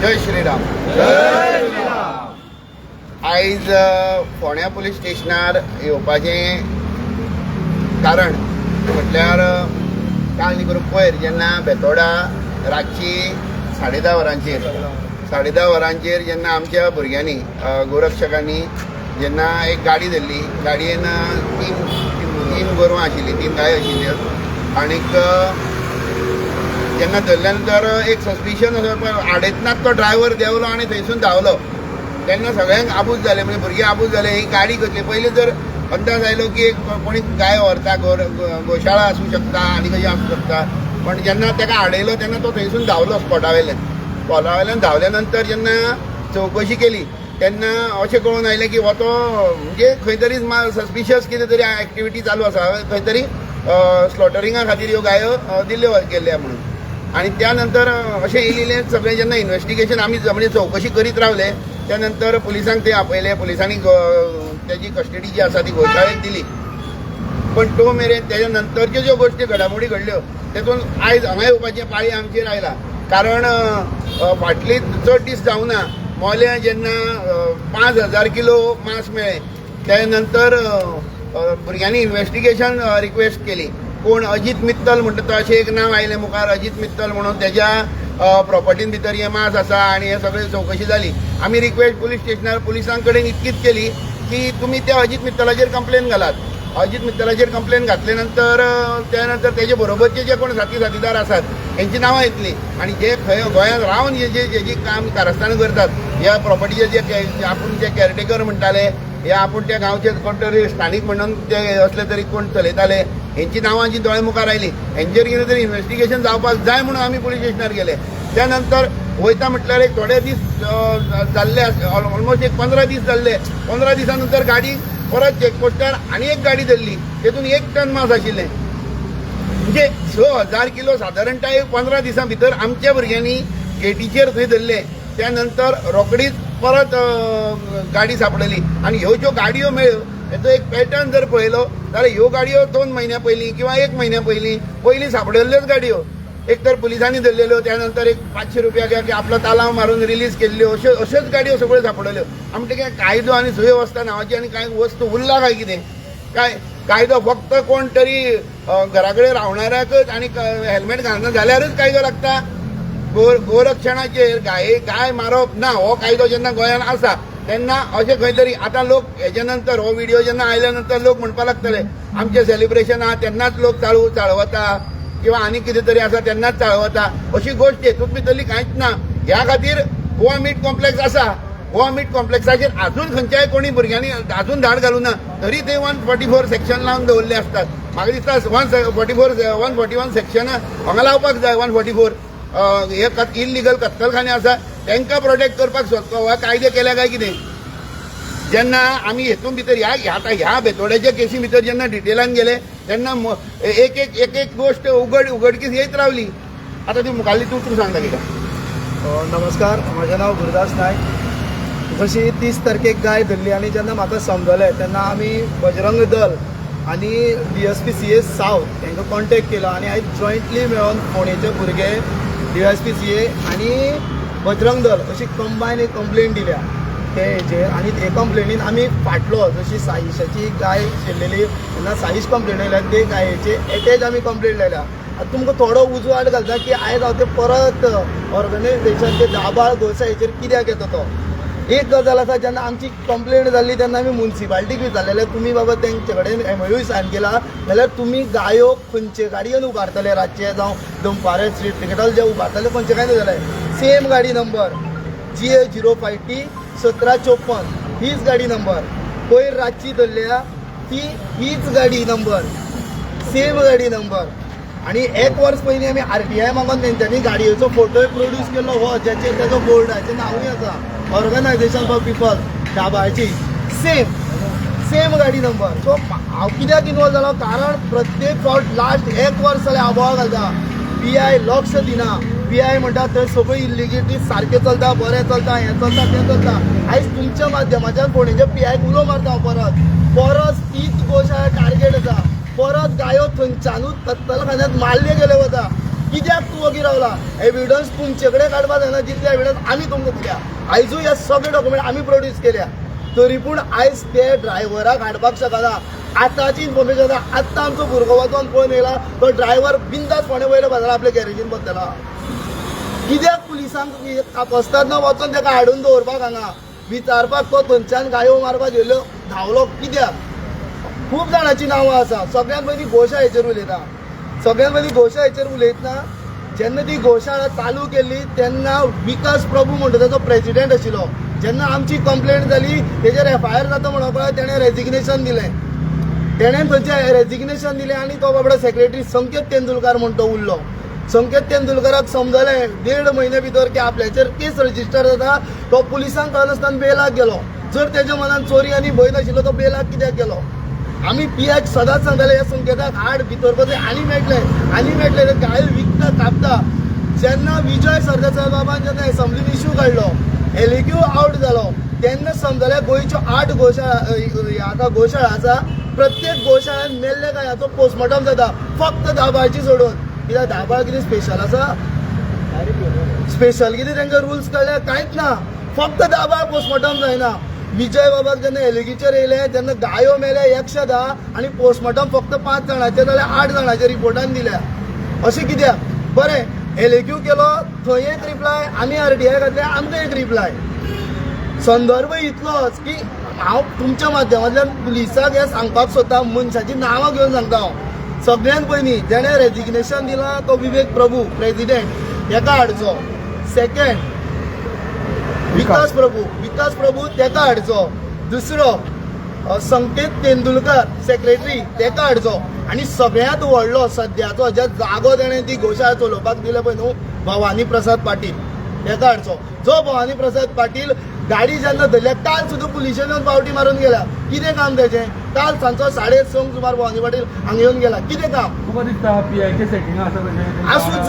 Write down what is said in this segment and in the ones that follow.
जय श्रीराम. आयज फोंड्या पुलीस स्टेशनार येवपाचें कारण म्हटल्यार काल न्ही करून पयर जेन्ना बेतोडा रातची 10:30 वरांचेर जेन्ना आमच्या भुरग्यांनी गोरक्षकांनी जेन्ना एक गाडी धरली, गाडयेन तीन गोरवां आशिल्लीं, 3 गायो आशिल्ल्यो आनीक जेन्ना धरल्या नंतर एक सस्पिशन आडयतनाच तो ड्रायव्हर देंवलो आनी थंयसून धांवलो. तेन्ना सगळ्यांक आबूज जालें, म्हणजे भुरगे आबूज जाले. ही गाडी कसली पयलीं तर अंदाज आयलो की कोणी गाय व्हरता, गोशाळा आसूं शकता आनी कशी आसूं शकता. पण जेन्ना ताका आडयलो तेन्ना तो थंयसून धांवलो स्पॉटावयल्यान धांवल्या नंतर जेन्ना चवकशी केली तेन्ना अशें कळून आयलें की हो तो म्हणजे खंय तरी सस्पिशियस कितें तरी एक्टिविटी चालू आसा, खंय तरी स्लॉटरिंगा खातीर ह्यो गायो दिल्ल्यो गेल्ल्या म्हणून. आनी त्या नंतर अशें इल्लें सगळें जेन्ना इन्व्हेस्टिगेशन आमी म्हणजे चवकशी करीत रावले, त्या नंतर पुलिसांक ते आपयले. पुलिसांनी त्याची कस्टडी जी आसा ती गोशाळेक दिली. पण तो मेरेन तेज्या नंतरच्यो ज्यो गोश्टी घडामोडी घडल्यो तेतून आयज हांगा येवपाची पाळी आमचेर आयला. कारण फाटली चड दीस जावना मोल्या जेन्ना 5,000 किलो मांस मेळ्ळें त्या नंतर भुरग्यांनी इन्व्हेस्टिगेशन रिक्वेस्ट केली. कोण अजित मित्तल म्हणटा तो अशें एक नांव आयलें मुखार, अजित मित्तल म्हणून. तेज्या प्रॉपर्टीन भितर हें मांस आसा आनी हें सगळें चवकशी जाली. आमी रिक्वेस्ट पुलीस स्टेशनार पुलिसां कडेन इतकीच केली की तुमी त्या अजित मित्तलाचेर कंप्लेन घालात. अजित मित्तलाचेर कंप्लेन घातले नंतर त्या नंतर तेजे बरोबरचे जे कोण साथीदार आसात हेंची नांवां येतलीं आनी जे खंय गोंयांत रावन जेजी काम कारस्थान करतात, ह्या प्रॉपर्टीचे जे आपूण जे कॅरटेकर म्हणटाले, या आपूण त्या गांवचे कोण तरी स्थानीक म्हणून ते असले तरी कोण चलयताले, हेंची नांवां जी दोळे मुखार आयलीं हेंचेर कितें तरी इन्व्हेस्टिगेशन जावपाक जाय म्हणून आमी पुलीस स्टेशनार गेले. त्या नंतर वयता म्हटल्यार एक थोडे दीस जाल्ले, ऑलमोस्ट एक 15 दीस जाल्ले. 15 दिसां नंतर गाडी परत चेकपोस्टार आनी एक गाडी धरली, तेतून 1 टन मांस आशिल्लें. म्हणजे 6,000 किलो सादारणताय 15 दिसां भितर आमच्या भुरग्यांनी गेटीचेर थंय धरले. त्या नंतर रोकडीच परत गाडी सापडली. आनी ह्यो ज्यो गाडयो मेळ्ळ्यो हेचो एक पॅटर्न जर पळयलो जाल्यार ह्यो गाडयो 2 म्हयन्या पयलीं किंवा 1 म्हयन्या पयलीं सापडलेल्योच गाडयो. एक तर पुलिसांनी धरलेल्यो, त्यानंतर एक 500 रुपया की आपलो तालाव मारून रिलीज केल्ल्यो, अश्योच गाडयो सगळ्यो सापडल्यो. आमचे काय कायदो आनी सुवेवस्था नांवाची आनी कांय वस्तू उरला काय कितें? कायदो फक्त कोण तरी घरा कडेन रावणाऱ्याकच आनी हेल्मेट घालना जाल्यारच कायदो लागता. गोरक्षणाचेर गाय मारप ना हो कायदो जेन्ना गोंयांत आसा तेन्ना अशें खंय तरी आतां लोक हेच्या नंतर हो व्हिडिओ जेन्ना आयल्या नंतर लोक म्हणपाक लागतले आमचे सेलिब्रेशन आहा तेन्नाच लोक चाळवता किंवा आनी कितें तरी आसा तेन्नाच चाळवता. अशी गोश्ट हेतूंत भितरली कांयच ना. ह्या खातीर गोवा मीट कॉम्प्लेक्स आसा. गोवा मीट कॉम्प्लेक्साचेर आजून खंयच्याय कोणी भुरग्यांनी आजून धाड घालूं ना, तरी ते 144 सेक्शन लावन दवरले आसतात. म्हाका दिसता 141 सेक्शन हांगा लावपाक जाय. 144 हे इल्लिगल कत्तलखाने आसा तांकां प्रोटेक्ट करपाक सोदतो वा कायदे केल्या काय कितें? जेन्ना आमी हेतून भितर ह्या बेतोड्याच्या केसी भितर जेन्ना डिटेलान गेले तेन्ना एक एक गोश्ट उघडकीस येत रावली. आतां ती मुखाल्ली तूं सांगता कितें? नमस्कार, म्हजें नांव गुरुदास नायक. जशी 30 तारखेक गाय धरली आनी जेन्ना म्हाका समजलें तेन्ना आमी बजरंग दल आनी DSP CA सावथ हांकां कॉन्टेक्ट केलो आनी आयज जॉयंटली मेळोन फोंडेचे भुरगे DSP CA आनी बजरंग दल अशी कंबायन एक कंप्लेन दिल्या ते हेचेर. आनी हे कंप्लेनीन आमी फाटलो जशी साईशाची गाय शिरलेली तेन्ना साईश कंप्लेन आयल्या ते गायेचे एटेच आमी कंप्लेन लायल्या. आतां तुमकां थोडो उजवाड घालता की आयज हांव ते परत ऑर्गनायझेशन ते दाबाळ गोसायेचेर कित्याक येता तो. एक गजाल आसा, जेन्ना आमची कंप्लेन जाल्ली तेन्ना आमी मुन्सिपाल्टीक विचारलेले तुमी बाबा तेंचे कडेन MOU सायन केला जाल्यार तुमी गायो खंयचे गाडयेन उबारतले, रातचे जावं दनपारे स्ट्रीट टिकेटाल जे उबारतले खंयचे काय जाल्यार सेम गाडी नंबर GA 05T 1754 हीच गाडी नंबर. पयर रातची धरल्या हीच गाडी नंबर, सेम गाडी नंबर. आनी 1 वर्स पयलीं आमी RTI मागून तेंच्यांनी गाडयेचो फोटोय प्रोड्यूस केल्लो हो ज्याचेर तेजो बोर्डाचें नांवूय आसा, ऑर्गनायझेशन फॉर पीपल दाबाळची. सेम गाडी नंबर. सो हांव कित्याक इनवॉल्व जालो? कारण प्रत्येक फावट लास्ट 1 वर्स जाल्यार आबोळ घालता, PI लक्ष दिना. PI म्हणटा थंय सगळी इलिगेटली सारकें चलता, बरें चलता, हें चलता तें चलता. आयज तुमच्या माध्यमाच्यान फोंडेच्या PI उलो मारता हांव परत तीच गोशाळा टार्गेट आसा. परत गायो थंयच्यानूच कत्तलखान्यांत मारले गेले वता. कित्याक तूं जाला एविडन्स तुमचे कडेन काडपाक जायना जितले एविडन्स आमी तुमकां दिल्या आयजूय हे सगळे डॉक्युमेंट आमी प्रोड्यूस केल्या तरी पूण आयज ते ड्रायव्हराक हाडपाक शकना आतांची इन्फॉर्मेशन आसा आत्तां आमचो भुरगो वचोन पळोवन येयला तो ड्रायव्हर बिंदास फोंड्या वयल्या बाजारात आपल्या गॅरेजीन बसलेला कित्याक पुलिसांक तापसतना वचोन ताका हाडून दवरपाक हांगा विचारपाक तो थंयच्यान गायो मारपाक गेल्लो धांवलो कित्याक खूब जाणांची नांवां आसा सगळ्यांत पयलीं गोशाळेचेर उलयता सगळ्यांत पयलीं गोशाळेचेर उलयतना जेन्ना ती गोशाळा चालू केल्ली तेन्ना विकास प्रभू म्हणटा ताचो प्रेसिडेंट आशिल्लो जेन्ना आमची कंप्लेंट जाली तेजेर FIR जाता म्हणून पळय तेणें रेजिग्नेशन दिलें तेणें थंयचें रेजिग्नेशन दिलें आनी तो बाबडो सेक्रेटरी संकेत तेंडुलकार म्हणून तो उरलो संकेत तेंडुलकराक समजलें 1.5 म्हयने भितर की आपल्याचेर केस रजिस्टर जाता तो पुलिसांक कळनासतना बेलाक गेलो जर तेज्या मनान चोरी आनी भंय नाशिल्लो तो बेलाक कित्याक गेलो आमी पियाक सदांच सांगताले हे संकेताक हाड भितर बसले आनी मेळटले गायो विकता कापता जेन्ना विजय सरदेसाय बाबान जेन्ना एसंब्लीन इश्यू काडलो LAQ आउट जालो तेन्ना समजलें गोंयच्यो 8 गोशाळा आतां गोशाळा आसा प्रत्येक गोशाळ्यान मेल्ल्या गायाचो पोस्टमॉर्टम जाता फक्त दाबाळची सोडून कित्याक दाबाळ कितें स्पेशल आसा स्पेशल कितें तांकां रुल्स कळ्ळे कांयच ना फक्त दाबाळ पोस्टमॉर्टम जायना विजय बाबाक जेन्ना LAQचेर येयले तेन्ना गायो मेले 110 आनी पोस्टमॉर्टम फक्त 5 जाणांचे जाल्यार 8 जाणांच्या रिपोर्टान दिल्या अशें कित्याक बरें LAQ केलो थंय एक रिप्लाय आमी RTI घातले आमकां एक रिप्लाय संदर्भ इतलोच की हांव तुमच्या माध्यमांतल्यान पुलिसाक हें सांगपाक सोदता मनशाची नांवां घेवन सांगता हांव सगळ्यांत पयलीं जेणे रेजिग्नेशन दिलां तो विवेक प्रभू प्रेसिडेंट तेका हाडचो सेकंड विकास प्रभू तेका हाडचो दुसरो संकेत तेंडुलकर सेक्रेटरी तेका हाडचो आनी सगळ्यांत व्हडलो सद्याचो ज्या जागो तेणें ती गोशाळा चलोवपाक दिले पळय न्हू भवानी प्रसाद पाटील तेका हाडचो जो भवानी प्रसाद पाटील गाडी जेन्ना धरल्या काल सुद्दां पुलिशेन येवन पावटी मारून गेला कितें काम तेजें काल सांजचो 6:30 सुमार भवानी पाटील हांगा येवन गेला कितें काम तुका दिसता PI सेटिंग आसूच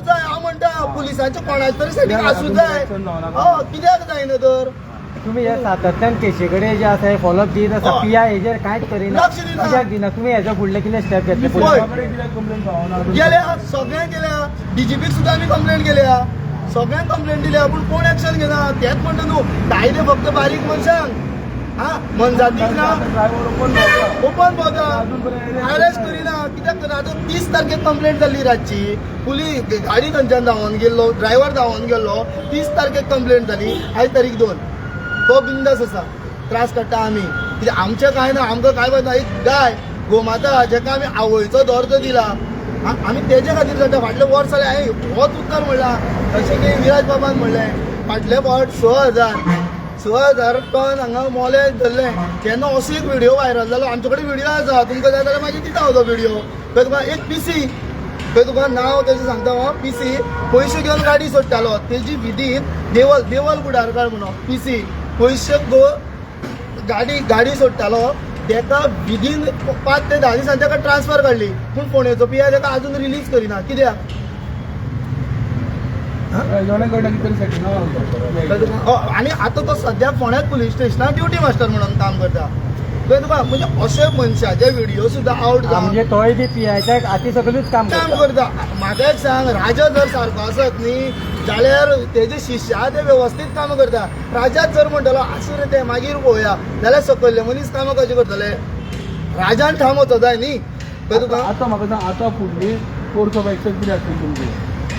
जाय हांव म्हणटा पुलिसांच्या कोणाचे तरी सेटिंग आसूच जाय कित्याक जायना तर तुम्ही या सातत्यान केशीकडे जे आसा फॉलोअप दीत आसा PI हेजेर कांयच करिना लक्ष दिना. कित्याक दिना तुमी हेच्या फुडले कितें स्टेप घेतले होय. कंप्लेंट पावना गेल्या सगळ्यांक गेल्या DGPक सुद्दां आमी कंप्लेंट केल्या सगळ्यांक कंप्लेंट दिल्या पूण कोण एक्शन घेना तेच म्हणटा न्हू कायदे फक्त बारीक मनशांक मनजातीक ना ओपन भोंवता अरेस्ट करिना कित्याक करना आतां 30 तारखेक कंप्लेंट जाल्ली रातची पुलीस गाडी खंयच्यान धांवोन गेल्लो ड्रायव्हर धांवोन गेल्लो 30 तारखेक कंप्लेंट जाली आयज तारीख 2 तो बिंदास आसा त्रास काडटा आमी कित्याक आमचें कांय ना आमकां काय पळयना एक गाय गोमाता जेका आमी आवयचो दर्जो दिला आमी तेजे खातीर जाता फाटले वर्स जालें हांवें होच उत्तर म्हणला तशें की विराज बाबान म्हणलें फाटले फावट 6,000 टन हांगा मोले धरले तेन्ना असो एक व्हिडिओ व्हायरल जालो आमचे कडेन व्हिडिओ आसा तुमकां जाय जाल्यार मागीर दिता हांव तो व्हिडिओ थंय तुका एक PC थंय तुका नांव तेजें सांगता हांव PC पयशे घेवन गाडी सोडटालो तेजी विधीन देवल कुडारकर म्हणून PC पयशे गाडी सोडटालो तेका विदीन 5 ते 10 दिसांनी तेका ट्रान्सफर काडली पूण फोंडेचो PI तेका अजून रिलीज करिना कित्याक आनी आतां तो सद्याक फोंड्याक पुलीस स्टेशनाक ड्युटी मास्टर म्हणून काम करता थंय तुका म्हणजे अशे मनशाचे व्हिडिओ सुद्दां आउट म्हणजे तोय बी PIच्या हाती सकलूच काम करता म्हाका एक सांग राजा जर सारको आसत न्ही जाल्यार तेजे शिश्य आहा ते वेवस्थीत काम करता राजाच जर म्हणटलो आसूं रे ते मागीर पळोवया जाल्यार सकयल्ले मनीस कामां कशें करतले राजान ठाम वचो जाय न्ही थंय तुका आतां म्हाका सांग आतां फुडली कोर्स ऑफ एक्शन कितें आसतली तुमची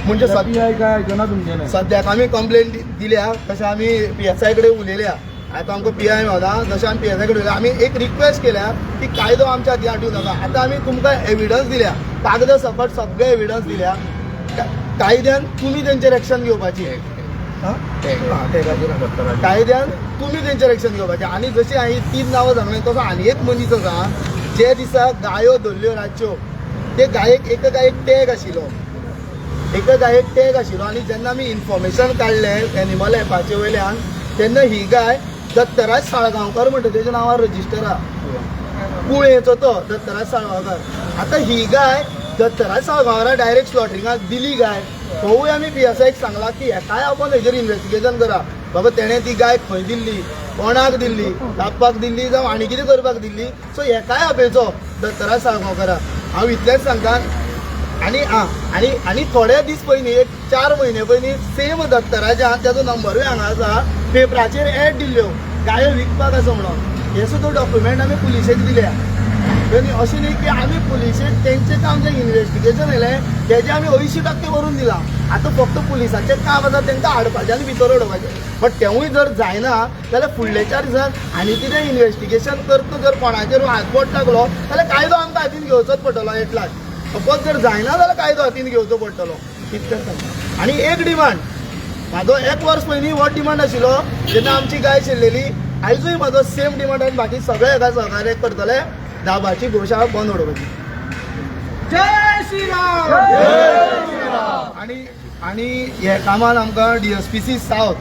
म्हणजे PI काय घेना तुमचे सद्याक आमी कंप्लेंट दिल्या तशें आमी PSI कडेन उलयल्या आतां आमकां PI मेळना जशें आमी PSI कडेन उलयल्या आमी एक रिक्वेस्ट केल्या की कायदो आमच्या हाती हाडूं नाका आतां आमी तुमकां एविडन्स दिल्या कागदा सकट सगळे एविडन्स दिल्या कायद्यान तुमी तेंचेर एक्शन घेवपाची कायद्यान तुमी तेंचेर एक्शन घेवपाचें आनी जशी हांवें 3 नांवां सांगलें तसो आनी एक मनीस आसा जे दिसा गायो धरल्यो रातच्यो ते एका गायेक टॅग आशिल्लो आनी जेन्ना आमी इन्फॉर्मेशन काडलें एनिमल एपाचे वयल्यान तेन्ना ही गाय दत्तराज साळगांवकर म्हणटा तेज्या नांवार रजिस्टर आहा कुळेचो तो दत्तराज साळगांवकर आतां ही गाय दत्तराज साळगांवकारा डायरेक्ट स्लॉटरिंगाक दिली गाय तोवूय आमी PSIक सांगला की हेकाय आपण हेजेर इन्व्हेस्टिगेशन करा बाबा तेणें ती गाय खंय दिल्ली कोणाक दिल्ली कापपाक दिल्ली जावं आनी कितें करपाक दिल्ली सो हेकाय आपयचो दत्तराज साळगांवकारा हांव इतलेंच सांगता आणि थोडे दीस पयलीं एक 4 म्हयने पयलीं सेम दत्तराजा त्याचो नंबरूय हांगा आसा पेपराचेर एड दिल्ल्यो गायो विकपाक आसा म्हणून हे सुद्दां डॉक्युमेंट आमी पुलिशेक दिल्या आनी अशें न्ही की आमी पुलिशेक तेंचें काम जें इन्व्हेस्टिगेशन येयलें तेजें आमी 80% व्हरून दिलां आतां फक्त पुलिसाचें काम आसा तांकां हाडपाचें आनी भितर उडोवपाचें बट तेवूय जर जायना जाल्यार फुडल्या 4 दिसांक आनी कितें इन्व्हेस्टिगेशन करता जर कोणाचेर हातबोट लागलो जाल्यार कायदो आमकां हातीन घेवचोच पडटलो एटलास सपोज जर जायना जाल्यार कायदो हातीन घेवचो पडटलो इतकेंच आनी एक डिमांड म्हाजो 1 वर्स पयलीं हो डिमांड आशिल्लो जेन्ना आमची गाय शिरलेली आयजूय म्हाजो सेम डिमांड आनी बाकी सगळे हेका सहकार्य करतले दाबाची गोशाळा बंद उडोवपाची जय श्रीराम आणि हे कामान आमकां DSPC सावथ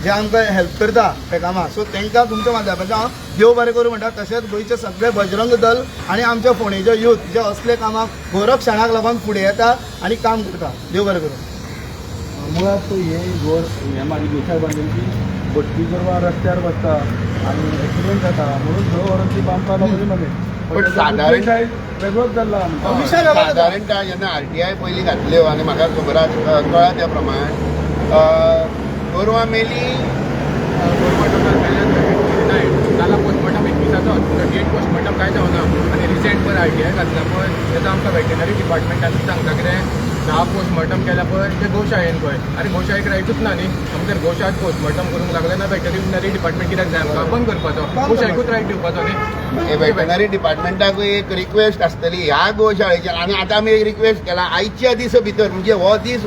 जे आमकां हेल्प करता त्या कामाक सो तांकां तुमच्या माध्यमांतल्यान हांव देव बरें करूं म्हणटा तशेंच गोंयचे सगळे बजरंग दल आनी आमच्या फोंडेचे यूथ जे असले कामाक गोरक्षणाक लागून फुडें येता आनी काम करता देव बरें करूं मुळात हे हे माझी गोशाळ बांधूची भटकी गोरवां रस्त्यार बसता आनी एक्सिडेंट जाता म्हणून थंय व्हरून ती बांदपाक लागली मागीर पण सादारण वेगळोच जाल्लो आमकां विशय वेगळो जाता. सादारणतः जेन्ना RTI पयलीं घातल्यो आनी म्हाका खबर कळ्ळा त्या प्रमाण गोरवां मेली जाल्यार पोस्टमॉर्टम 21 38 पोस्टमॉर्टम काय जावना आनी रिसेंट पळय RTI घातला पळय तेजो आमकां वेटनरी डिपार्टमेंटानूच सांगता कितें 10 पोस्टमॉर्टम केल्या पळय ते गोशाळेन पळय आनी गोशाळेक रायटूच ना न्ही आमकां गोशाळेक पोस्टमॉर्टम करूंक लागले ना वेटनरी डिपार्टमेंट कित्याक जाय आमकां बंद करपाचो गोशाळेकूच रायट दिवपाचो न्ही हे वेटनरी डिपार्टमेंटाकूय एक रिक्वेस्ट आसतली ह्या गोशाळेचेर आनी आतां आमी एक रिक्वेस्ट केला आयच्या दिसा भितर म्हणजे हो दीस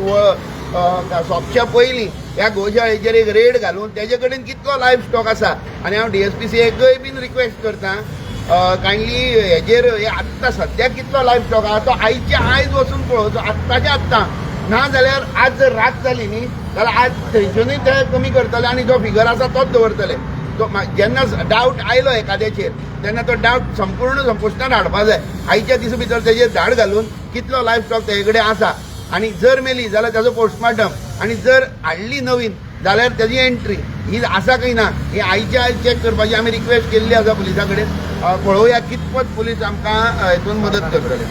सोंपच्या पयलीं ह्या गोशाळेचेर एक रेड घालून तेजे कडेन कितलो लायफ स्टॉक आसा आनी हांव DSPCकय बीन रिक्वेस्ट करता कायंडली हेजेर हे आत्तां सद्याक कितलो लायफ स्टॉक आहा तो आयच्या आयज वचून पळोवचो आत्ताच्या आत्तां ना जाल्यार आज जर रात जाली न्ही जाल्यार आज थंयसरूय ते कमी करतले आनी जो फिगर आसा तोच दवरतले तो जेन्ना डावट आयलो एकाद्याचेर तेन्ना तो डावट संपूर्ण संपुश्टांत हाडपा जाय आयच्या दिसा भितर तेजेर धाड घालून कितलो लायफ स्टॉक तेजे कडेन आसा आनी जर मेली जाल्यार ताजो पोस्टमॉर्टम आनी जर हाडली नवीन जाल्यार तेजी एंट्री ही आसा काय ना ही आयच्या आयज चॅक करपाची आमी रिक्वेस्ट केल्ली आसा पुलिसा कडेन पळोवया कितपत पुलीस आमकां हितून मदत करतले